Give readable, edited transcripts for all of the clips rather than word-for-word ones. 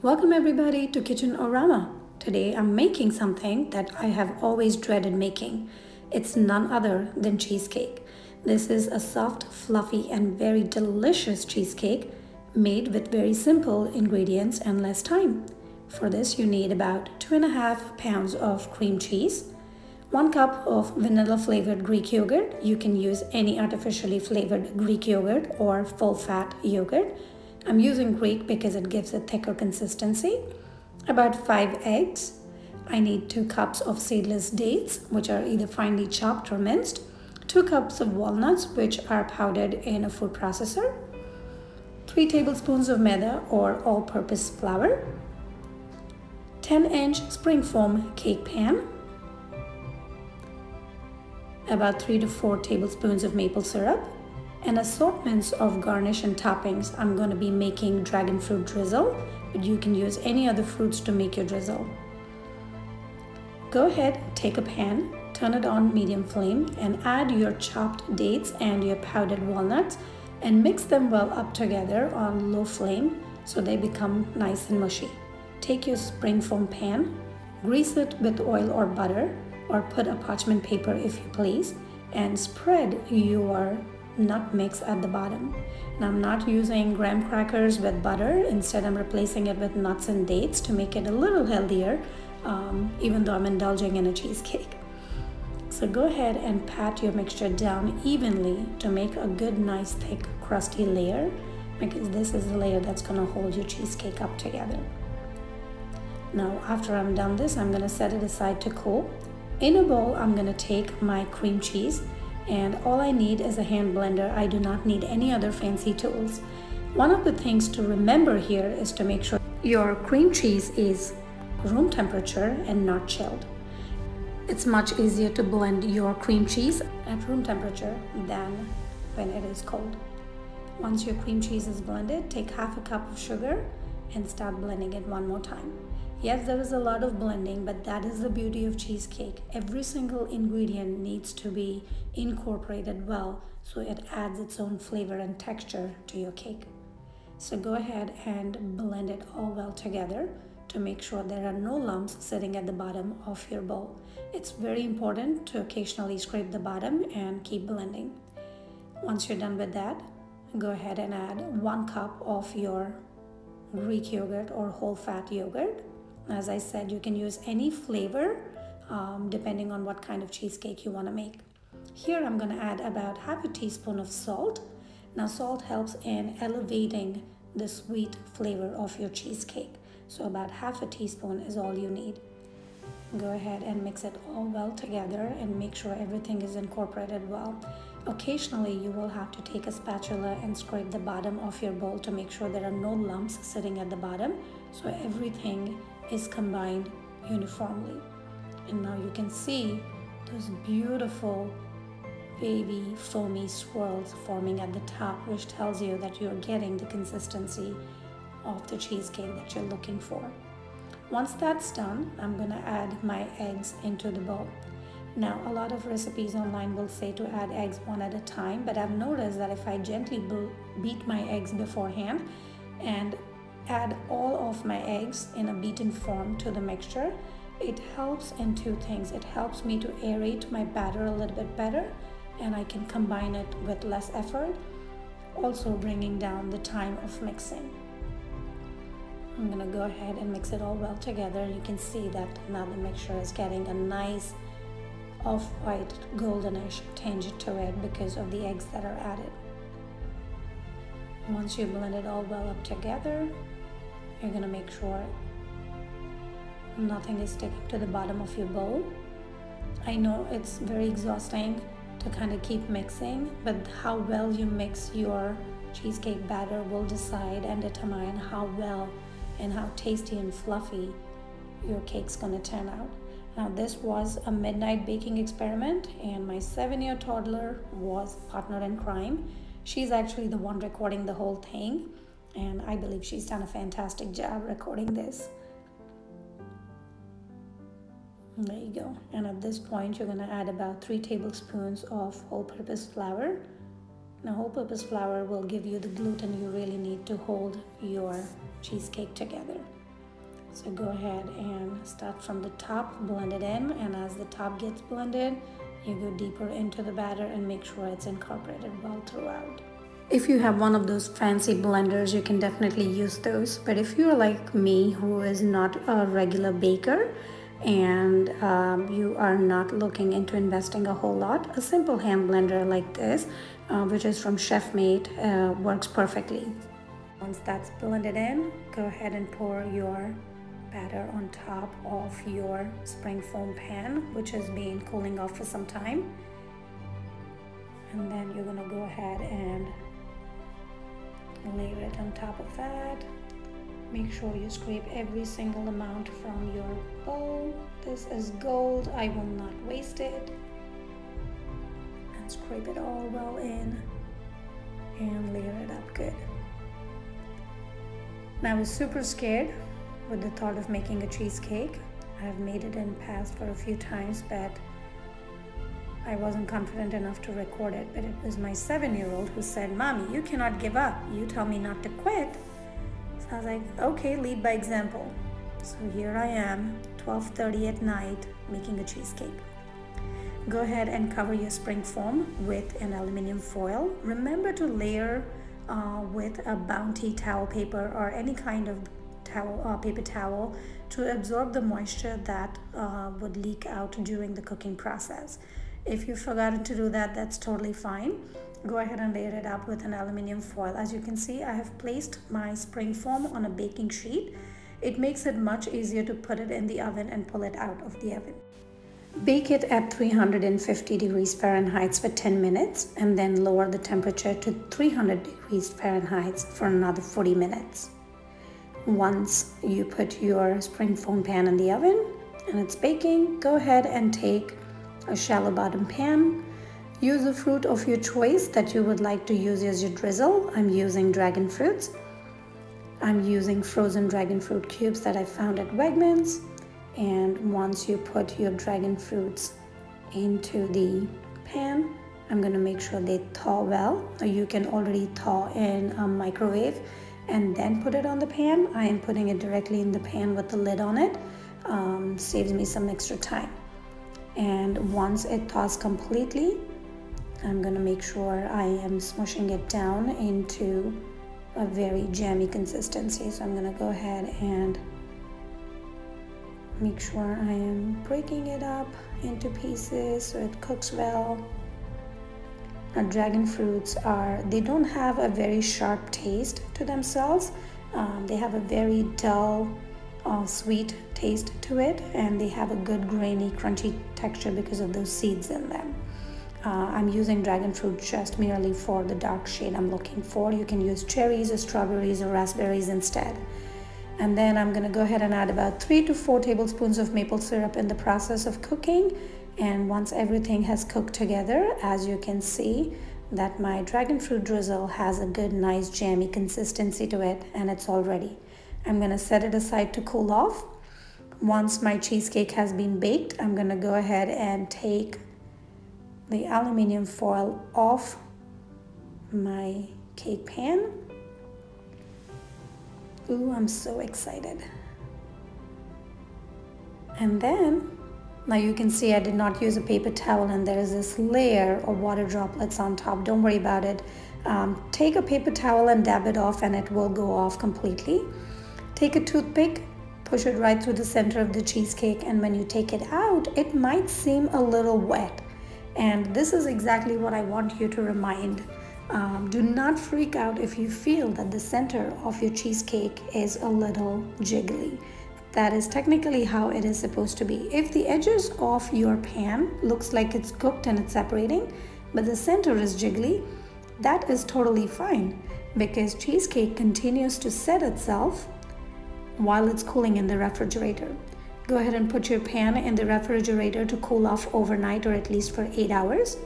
Welcome everybody to Kitchen Orama. Today I'm making something that I have always dreaded making. It's none other than cheesecake. This is a soft, fluffy and very delicious cheesecake made with very simple ingredients and less time. For this you need about 2.5 pounds of cream cheese, 1 cup of vanilla flavored Greek yogurt. You can use any artificially flavored Greek yogurt or full fat yogurt. I'm using Greek because it gives a thicker consistency. About 5 eggs. I need 2 cups of seedless dates, which are either finely chopped or minced. 2 cups of walnuts, which are powdered in a food processor. 3 tablespoons of maida or all-purpose flour. 10-inch spring foam cake pan. About 3 to 4 tablespoons of maple syrup. And assortments of garnish and toppings. I'm going to be making dragon fruit drizzle, but you can use any other fruits to make your drizzle. Go ahead, take a pan, turn it on medium flame and add your chopped dates and your powdered walnuts and mix them well up together on low flame so they become nice and mushy. Take your spring foam pan, grease it with oil or butter or put a parchment paper if you please, and spread your nut mix at the bottom. Now I'm not using graham crackers with butter. Instead I'm replacing it with nuts and dates to make it a little healthier, even though I'm indulging in a cheesecake. So go ahead and pat your mixture down evenly to make a good, nice, thick, crusty layer, because this is the layer that's going to hold your cheesecake up together. Now after I'm done this, I'm going to set it aside to cool. In a bowl, I'm going to take my cream cheese, and all I need is a hand blender. I do not need any other fancy tools. One of the things to remember here is to make sure your cream cheese is room temperature and not chilled. It's much easier to blend your cream cheese at room temperature than when it is cold. Once your cream cheese is blended, take half a cup of sugar and start blending it one more time. Yes, there is a lot of blending, but that is the beauty of cheesecake. Every single ingredient needs to be incorporated well so it adds its own flavor and texture to your cake. So go ahead and blend it all well together to make sure there are no lumps sitting at the bottom of your bowl. It's very important to occasionally scrape the bottom and keep blending. Once you're done with that, go ahead and add 1 cup of your Greek yogurt or whole fat yogurt. As I said, you can use any flavor depending on what kind of cheesecake you want to make. Here I'm going to add about half a teaspoon of salt. Now salt helps in elevating the sweet flavor of your cheesecake. So about half a teaspoon is all you need. Go ahead and mix it all well together and make sure everything is incorporated well. Occasionally you will have to take a spatula and scrape the bottom of your bowl to make sure there are no lumps sitting at the bottom, so everything is combined uniformly. And now you can see those beautiful baby foamy swirls forming at the top, which tells you that you're getting the consistency of the cheesecake that you're looking for. Once that's done, I'm going to add my eggs into the bowl. Now a lot of recipes online will say to add eggs one at a time, but I've noticed that if I gently beat my eggs beforehand and add all of my eggs in a beaten form to the mixture, it helps in 2 things. It helps me to aerate my batter a little bit better and I can combine it with less effort, also bringing down the time of mixing. I'm going to go ahead and mix it all well together. You can see that now the mixture is getting a nice off-white goldenish tinge to it because of the eggs that are added. Once you blend it all well up together, you're going to make sure nothing is sticking to the bottom of your bowl. I know it's very exhausting to kind of keep mixing, but how well you mix your cheesecake batter will decide and determine how well and how tasty and fluffy your cake's going to turn out. Now this was a midnight baking experiment and my 7-year toddler was partner in crime. She's actually the one recording the whole thing, and I believe she's done a fantastic job recording this. There you go. And at this point you're going to add about 3 tablespoons of all-purpose flour. Now all-purpose flour will give you the gluten you really need to hold your cheesecake together. So go ahead and start from the top, blend it in, and as the top gets blended, you go deeper into the batter and make sure it's incorporated well throughout. If you have one of those fancy blenders, you can definitely use those. But if you're like me, who is not a regular baker, and you are not looking into investing a whole lot, a simple hand blender like this, which is from Chef Mate, works perfectly. Once that's blended in, go ahead and pour your batter on top of your spring foam pan, which has been cooling off for some time. And then you're gonna go ahead and layer it on top of that. Make sure you scrape every single amount from your bowl. This is gold, I will not waste it. And scrape it all well in and layer it up good. Now I was super scared with the thought of making a cheesecake. I have made it in the past for a few times, but I wasn't confident enough to record it. But it was my 7-year-old who said, "Mommy, you cannot give up. You tell me not to quit." So I was like, okay, lead by example. So here I am, 12:30 at night, making a cheesecake. Go ahead and cover your spring foam with an aluminum foil. Remember to layer with a bounty towel paper or any kind of towel, paper towel, to absorb the moisture that would leak out during the cooking process. If you've forgotten to do that, that's totally fine. Go ahead and layer it up with an aluminum foil. As you can see, I have placed my spring foam on a baking sheet. It makes it much easier to put it in the oven and pull it out of the oven. Bake it at 350 degrees Fahrenheit for 10 minutes and then lower the temperature to 300 degrees Fahrenheit for another 40 minutes. Once you put your spring foam pan in the oven and it's baking, go ahead and take a shallow bottom pan. Use a fruit of your choice that you would like to use as your drizzle. I'm using dragon fruits. I'm using frozen dragon fruit cubes that I found at Wegmans. And once you put your dragon fruits into the pan, I'm gonna make sure they thaw well. You can already thaw in a microwave and then put it on the pan. I am putting it directly in the pan with the lid on it. Saves me some extra time. And once it thaws completely, I'm gonna make sure I am smushing it down into a very jammy consistency. So I'm gonna go ahead and make sure I am breaking it up into pieces so it cooks well. Now, dragon fruits they don't have a very sharp taste to themselves. They have a very dull, sweet taste to it, and they have a good grainy, crunchy texture because of those seeds in them. I'm using dragon fruit just merely for the dark shade I'm looking for. You can use cherries or strawberries or raspberries instead. And then I'm gonna go ahead and add about 3 to 4 tablespoons of maple syrup in the process of cooking. And once everything has cooked together, as you can see, that my dragon fruit drizzle has a good, nice, jammy consistency to it, and it's all ready. I'm gonna set it aside to cool off. Once my cheesecake has been baked, I'm gonna go ahead and take the aluminum foil off my cake pan. Ooh, I'm so excited. And then, now you can see I did not use a paper towel and there is this layer of water droplets on top. Don't worry about it. Take a paper towel and dab it off and it will go off completely. Take a toothpick, push it right through the center of the cheesecake, and when you take it out, it might seem a little wet. And this is exactly what I want you to remind. Do not freak out if you feel that the center of your cheesecake is a little jiggly. That is technically how it is supposed to be. If the edges of your pan looks like it's cooked and it's separating, but the center is jiggly, that is totally fine, because cheesecake continues to set itself while it's cooling in the refrigerator. Go ahead and put your pan in the refrigerator to cool off overnight, or at least for 8 hours.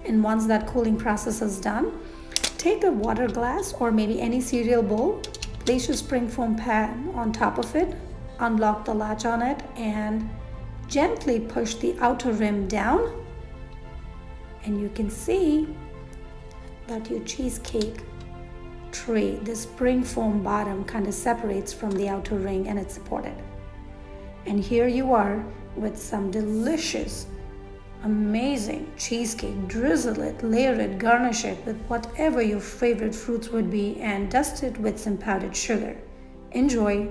And once that cooling process is done, take a water glass or maybe any cereal bowl, place your spring foam pan on top of it, unlock the latch on it, and gently push the outer rim down. And you can see that your cheesecake tray, the spring foam bottom, kind of separates from the outer ring and it's supported. And here you are with some delicious, amazing cheesecake. Drizzle it, layer it, garnish it with whatever your favorite fruits would be, and dust it with some powdered sugar. Enjoy!